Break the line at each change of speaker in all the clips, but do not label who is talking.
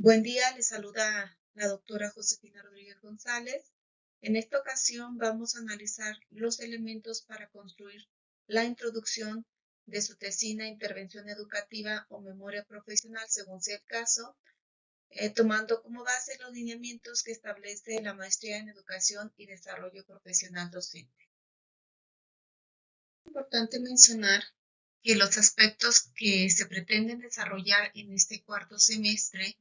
Buen día, les saluda la doctora Josefina Rodríguez González. En esta ocasión vamos a analizar los elementos para construir la introducción de su tesina, intervención educativa o memoria profesional, según sea el caso, tomando como base los lineamientos que establece la maestría en educación y desarrollo profesional docente. Es importante mencionar que los aspectos que se pretenden desarrollar en este cuarto semestre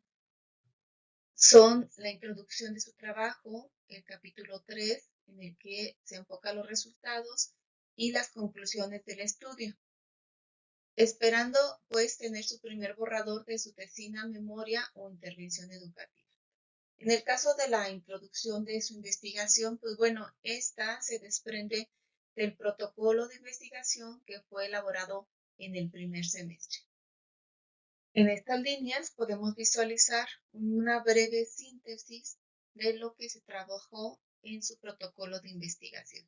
son la introducción de su trabajo, el capítulo 3, en el que se enfoca los resultados y las conclusiones del estudio, esperando pues tener su primer borrador de su tesina, memoria o intervención educativa. En el caso de la introducción de su investigación, pues bueno, esta se desprende del protocolo de investigación que fue elaborado en el primer semestre. En estas líneas podemos visualizar una breve síntesis de lo que se trabajó en su protocolo de investigación.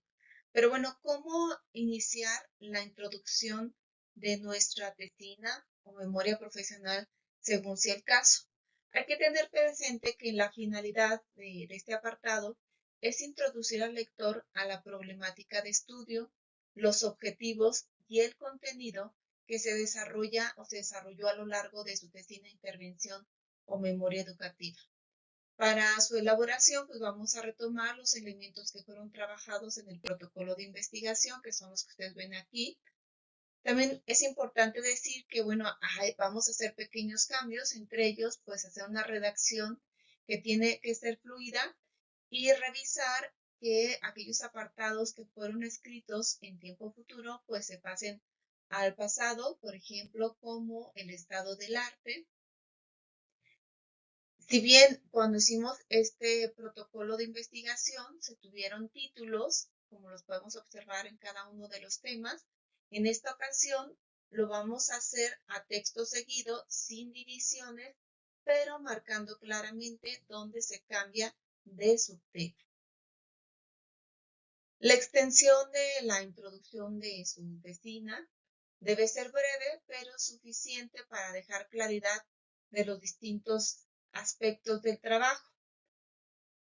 Pero bueno, ¿cómo iniciar la introducción de nuestra tesina o memoria profesional según sea el caso? Hay que tener presente que la finalidad de este apartado es introducir al lector a la problemática de estudio, los objetivos y el contenido que se desarrolla o se desarrolló a lo largo de su tesina, intervención o memoria educativa. Para su elaboración, pues vamos a retomar los elementos que fueron trabajados en el protocolo de investigación, que son los que ustedes ven aquí. También es importante decir que, bueno, vamos a hacer pequeños cambios, entre ellos, pues hacer una redacción que tiene que ser fluida y revisar que aquellos apartados que fueron escritos en tiempo futuro, pues se pasen al pasado, por ejemplo, como el estado del arte. Si bien cuando hicimos este protocolo de investigación se tuvieron títulos, como los podemos observar en cada uno de los temas, en esta ocasión lo vamos a hacer a texto seguido, sin divisiones, pero marcando claramente dónde se cambia de subtema. La extensión de la introducción de su tesina debe ser breve, pero suficiente para dejar claridad de los distintos aspectos del trabajo.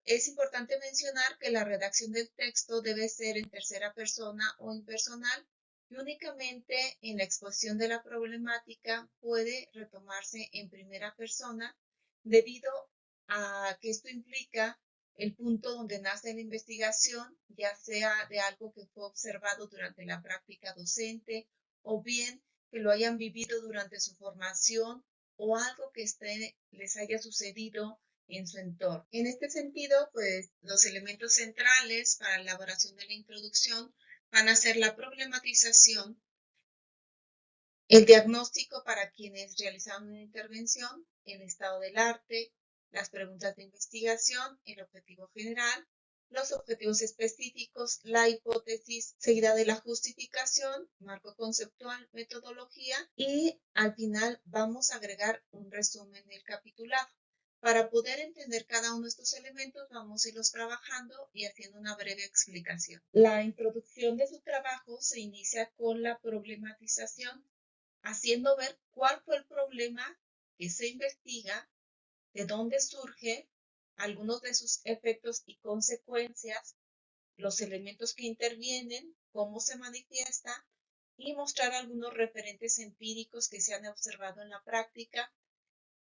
Es importante mencionar que la redacción del texto debe ser en tercera persona o impersonal y únicamente en la exposición de la problemática puede retomarse en primera persona debido a que esto implica el punto donde nace la investigación, ya sea de algo que fue observado durante la práctica docente o bien que lo hayan vivido durante su formación o algo que les haya sucedido en su entorno. En este sentido, pues los elementos centrales para la elaboración de la introducción van a ser la problematización, el diagnóstico para quienes realizaron una intervención, el estado del arte, las preguntas de investigación, el objetivo general, los objetivos específicos, la hipótesis, seguida de la justificación, marco conceptual, metodología y al final vamos a agregar un resumen del capitulado. Para poder entender cada uno de estos elementos, vamos a irlos trabajando y haciendo una breve explicación. La introducción de su trabajo se inicia con la problematización, haciendo ver cuál fue el problema que se investiga, de dónde surge, algunos de sus efectos y consecuencias, los elementos que intervienen, cómo se manifiesta y mostrar algunos referentes empíricos que se han observado en la práctica.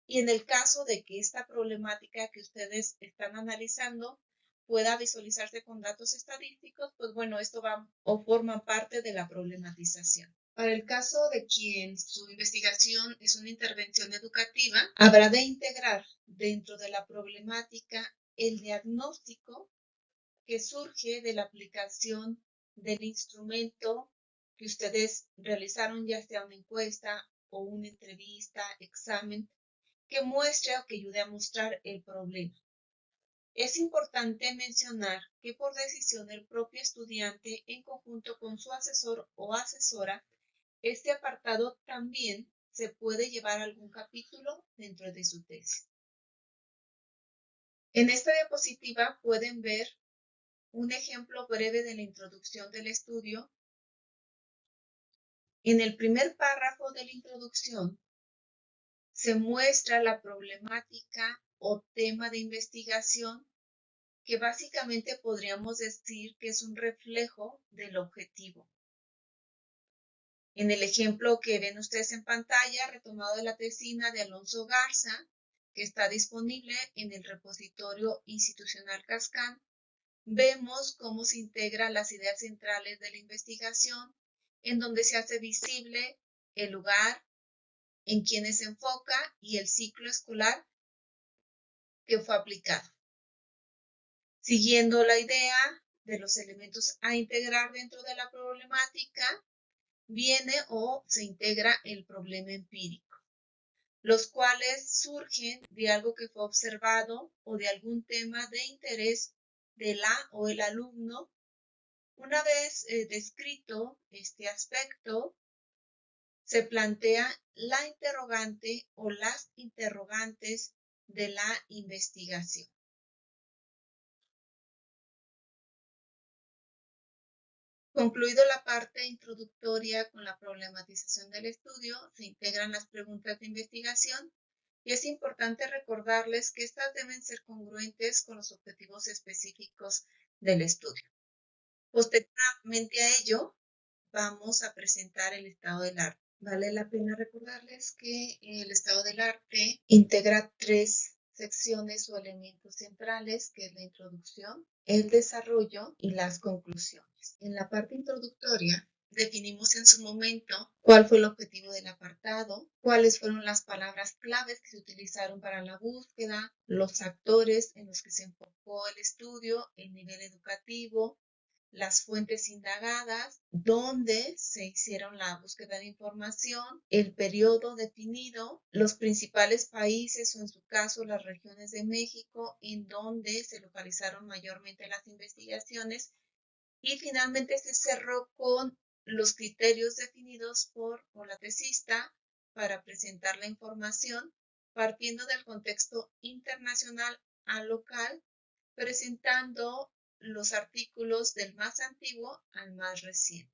Y en el caso de que esta problemática que ustedes están analizando pueda visualizarse con datos estadísticos, pues bueno, esto va o forma parte de la problematización. Para el caso de quien su investigación es una intervención educativa, habrá de integrar dentro de la problemática el diagnóstico que surge de la aplicación del instrumento que ustedes realizaron, ya sea una encuesta o una entrevista, examen, que muestre o que ayude a mostrar el problema. Es importante mencionar que por decisión del propio estudiante en conjunto con su asesor o asesora, este apartado también se puede llevar a algún capítulo dentro de su tesis. En esta diapositiva pueden ver un ejemplo breve de la introducción del estudio. En el primer párrafo de la introducción se muestra la problemática o tema de investigación que básicamente podríamos decir que es un reflejo del objetivo. En el ejemplo que ven ustedes en pantalla, retomado de la tesina de Alonso Garza, que está disponible en el repositorio institucional Cascán, vemos cómo se integran las ideas centrales de la investigación, en donde se hace visible el lugar en quienes se enfoca y el ciclo escolar que fue aplicado. Siguiendo la idea de los elementos a integrar dentro de la problemática, viene o se integra el problema empírico, los cuales surgen de algo que fue observado o de algún tema de interés de la o el alumno. Una vez descrito este aspecto, se plantea la interrogante o las interrogantes de la investigación. Concluido la parte introductoria con la problematización del estudio, se integran las preguntas de investigación y es importante recordarles que estas deben ser congruentes con los objetivos específicos del estudio. Posteriormente a ello, vamos a presentar el estado del arte. Vale la pena recordarles que el estado del arte integra 3 secciones o elementos centrales, que es la introducción, el desarrollo y las conclusiones. En la parte introductoria definimos en su momento cuál fue el objetivo del apartado, cuáles fueron las palabras claves que se utilizaron para la búsqueda, los actores en los que se enfocó el estudio, el nivel educativo, las fuentes indagadas, dónde se hicieron la búsqueda de información, el periodo definido, los principales países o en su caso las regiones de México en donde se localizaron mayormente las investigaciones y finalmente se cerró con los criterios definidos por la tesista para presentar la información partiendo del contexto internacional al local, presentando los artículos del más antiguo al más reciente.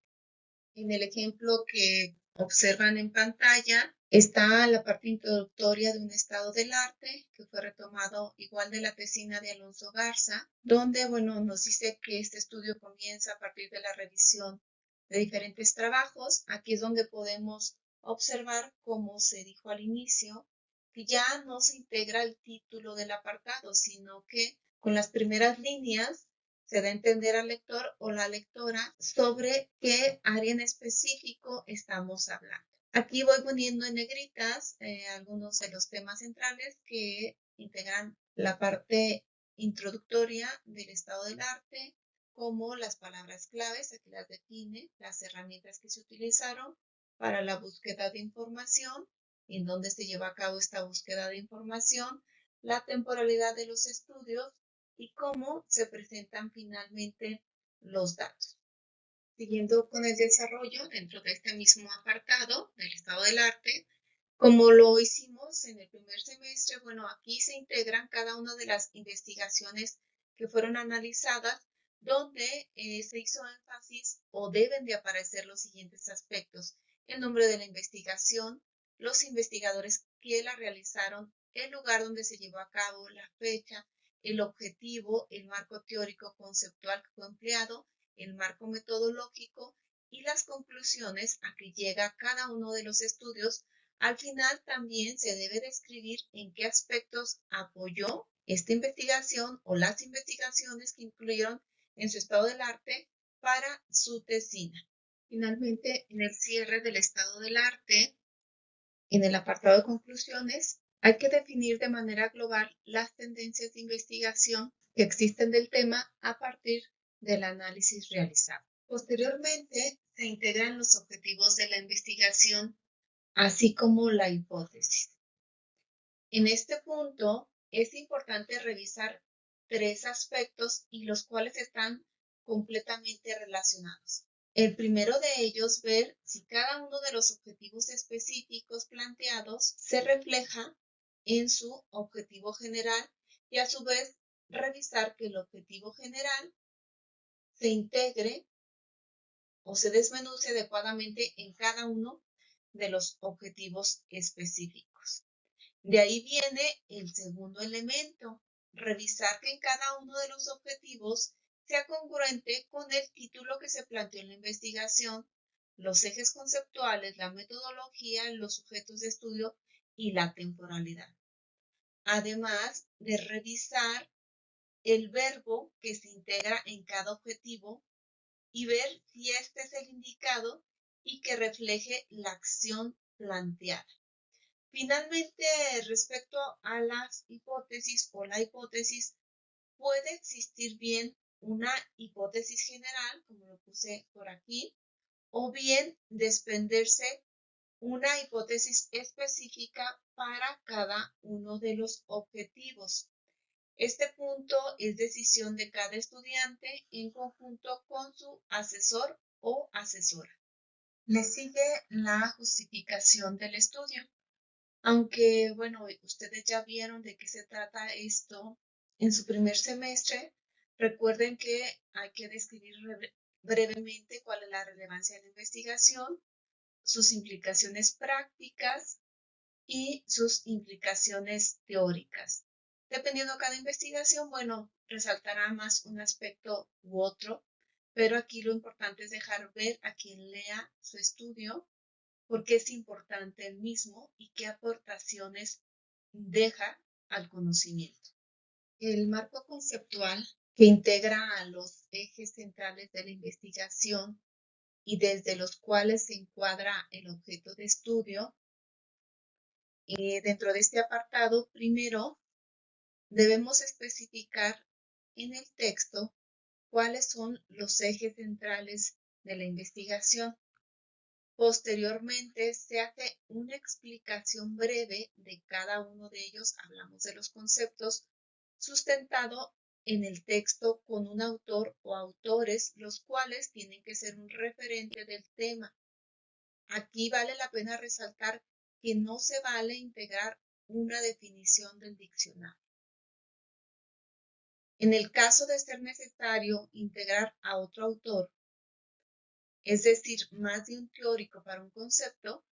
En el ejemplo que observan en pantalla está la parte introductoria de un estado del arte que fue retomado igual de la tesina de Alonso Garza, donde nos dice que este estudio comienza a partir de la revisión de diferentes trabajos. Aquí es donde podemos observar, como se dijo al inicio, que ya no se integra el título del apartado, sino que con las primeras líneas se da a entender al lector o la lectora sobre qué área en específico estamos hablando. Aquí voy poniendo en negritas algunos de los temas centrales que integran la parte introductoria del estado del arte, como las palabras claves, aquí las define, las herramientas que se utilizaron para la búsqueda de información, en dónde se lleva a cabo esta búsqueda de información, la temporalidad de los estudios, y cómo se presentan finalmente los datos. Siguiendo con el desarrollo dentro de este mismo apartado del estado del arte, como lo hicimos en el primer semestre, aquí se integran cada una de las investigaciones que fueron analizadas, donde se hizo énfasis o deben de aparecer los siguientes aspectos: el nombre de la investigación, los investigadores que la realizaron, el lugar donde se llevó a cabo, la fecha, el objetivo, el marco teórico conceptual que fue empleado, el marco metodológico y las conclusiones a que llega cada uno de los estudios. Al final también se debe describir en qué aspectos apoyó esta investigación o las investigaciones que incluyeron en su estado del arte para su tesina. Finalmente, en el cierre del estado del arte, en el apartado de conclusiones, hay que definir de manera global las tendencias de investigación que existen del tema a partir del análisis realizado. Posteriormente, se integran los objetivos de la investigación, así como la hipótesis. En este punto, es importante revisar 3 aspectos y los cuales están completamente relacionados. El primero de ellos, ver si cada uno de los objetivos específicos planteados se refleja en su objetivo general y a su vez revisar que el objetivo general se integre o se desmenuce adecuadamente en cada uno de los objetivos específicos. De ahí viene el segundo elemento, revisar que en cada uno de los objetivos sea congruente con el título que se planteó en la investigación, los ejes conceptuales, la metodología, los sujetos de estudio y la temporalidad. Además de revisar el verbo que se integra en cada objetivo y ver si este es el indicado y que refleje la acción planteada. Finalmente, respecto a las hipótesis o la hipótesis, puede existir bien una hipótesis general, como lo puse por aquí, o bien desprenderse una hipótesis específica para cada uno de los objetivos. Este punto es decisión de cada estudiante en conjunto con su asesor o asesora. Le sigue la justificación del estudio. Aunque, bueno, ustedes ya vieron de qué se trata esto en su primer semestre, recuerden que hay que describir brevemente cuál es la relevancia de la investigación, sus implicaciones prácticas y sus implicaciones teóricas. Dependiendo de cada investigación, bueno, resaltará más un aspecto u otro, pero aquí lo importante es dejar ver a quien lea su estudio por qué es importante el mismo y qué aportaciones deja al conocimiento. El marco conceptual que integra a los ejes centrales de la investigación y desde los cuales se encuadra el objeto de estudio. Dentro de este apartado, primero debemos especificar en el texto cuáles son los ejes centrales de la investigación. Posteriormente se hace una explicación breve de cada uno de ellos, hablamos de los conceptos, sustentado en el texto con un autor o autores, los cuales tienen que ser un referente del tema. Aquí vale la pena resaltar que no se vale integrar una definición del diccionario. En el caso de ser necesario integrar a otro autor, es decir, más de un teórico para un concepto,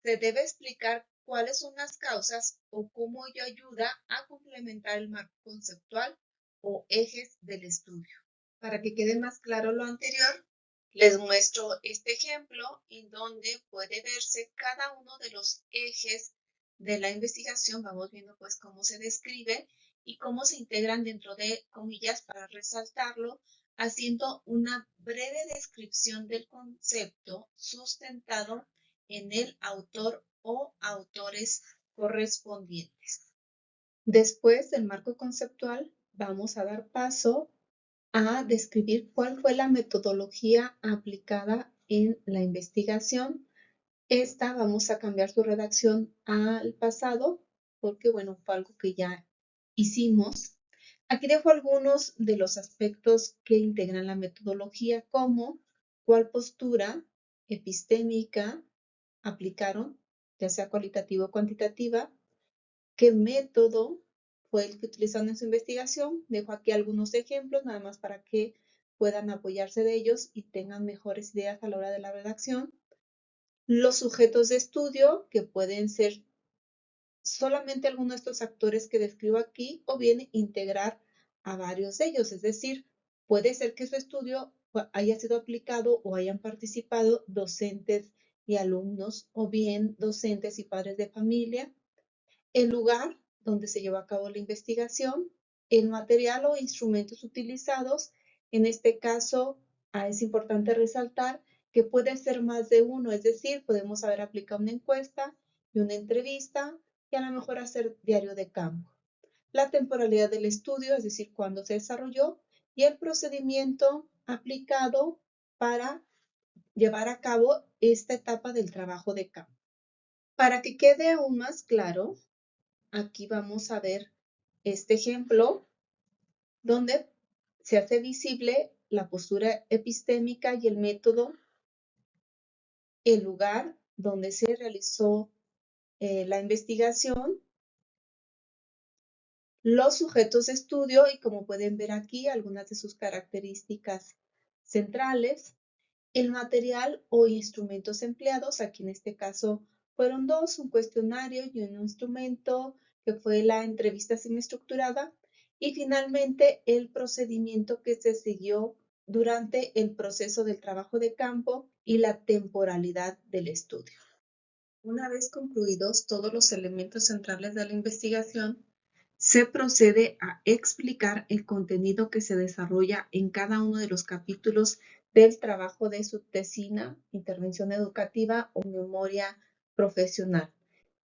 se debe explicar cuáles son las causas o cómo ello ayuda a complementar el marco conceptual o ejes del estudio. Para que quede más claro lo anterior, les muestro este ejemplo en donde puede verse cada uno de los ejes de la investigación. Vamos viendo pues cómo se describe y cómo se integran dentro de comillas para resaltarlo, haciendo una breve descripción del concepto sustentado en el autor o autores correspondientes. Después del marco conceptual, vamos a dar paso a describir cuál fue la metodología aplicada en la investigación. Esta vamos a cambiar su redacción al pasado porque, bueno, fue algo que ya hicimos. Aquí dejo algunos de los aspectos que integran la metodología, como cuál postura epistémica aplicaron, ya sea cualitativa o cuantitativa, qué método fue el que utilizaron en su investigación. Dejo aquí algunos ejemplos, nada más para que puedan apoyarse de ellos y tengan mejores ideas a la hora de la redacción. Los sujetos de estudio, que pueden ser solamente algunos de estos actores que describo aquí, o bien integrar a varios de ellos, es decir, puede ser que su estudio haya sido aplicado o hayan participado docentes y alumnos, o bien docentes y padres de familia. El lugar donde se llevó a cabo la investigación, el material o instrumentos utilizados. En este caso, es importante resaltar que puede ser más de uno, es decir, podemos haber aplicado una encuesta y una entrevista y a lo mejor hacer diario de campo. La temporalidad del estudio, es decir, cuándo se desarrolló, y el procedimiento aplicado para llevar a cabo esta etapa del trabajo de campo. Para que quede aún más claro, aquí vamos a ver este ejemplo donde se hace visible la postura epistémica y el método, el lugar donde se realizó la investigación, los sujetos de estudio y, como pueden ver aquí, algunas de sus características centrales, el material o instrumentos empleados. Aquí en este caso Fueron dos, un cuestionario y un instrumento, que fue la entrevista semiestructurada, y finalmente el procedimiento que se siguió durante el proceso del trabajo de campo y la temporalidad del estudio. Una vez concluidos todos los elementos centrales de la investigación, se procede a explicar el contenido que se desarrolla en cada uno de los capítulos del trabajo de su tesina, intervención educativa o memoria profesional.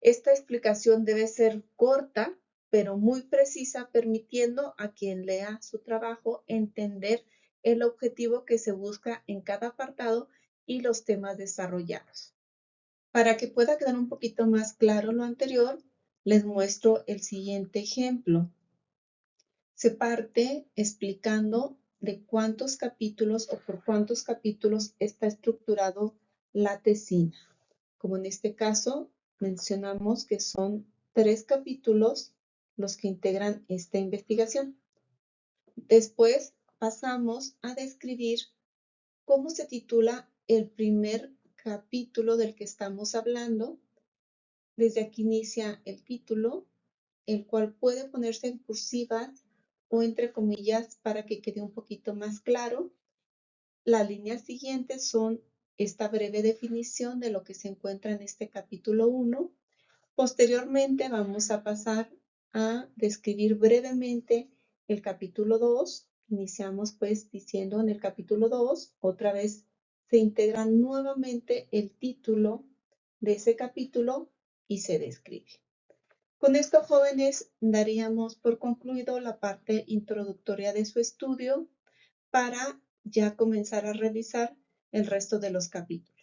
Esta explicación debe ser corta, pero muy precisa, permitiendo a quien lea su trabajo entender el objetivo que se busca en cada apartado y los temas desarrollados. Para que pueda quedar un poquito más claro lo anterior, les muestro el siguiente ejemplo. Se parte explicando de cuántos capítulos o por cuántos capítulos está estructurado la tesina. Como en este caso, mencionamos que son 3 capítulos los que integran esta investigación. Después pasamos a describir cómo se titula el primer capítulo del que estamos hablando. Desde aquí inicia el título, el cual puede ponerse en cursivas o entre comillas para que quede un poquito más claro. Las líneas siguientes son esta breve definición de lo que se encuentra en este capítulo 1. Posteriormente vamos a pasar a describir brevemente el capítulo 2. Iniciamos pues diciendo en el capítulo 2, otra vez se integra nuevamente el título de ese capítulo y se describe. Con esto, jóvenes, daríamos por concluido la parte introductoria de su estudio para ya comenzar a revisar el resto de los capítulos.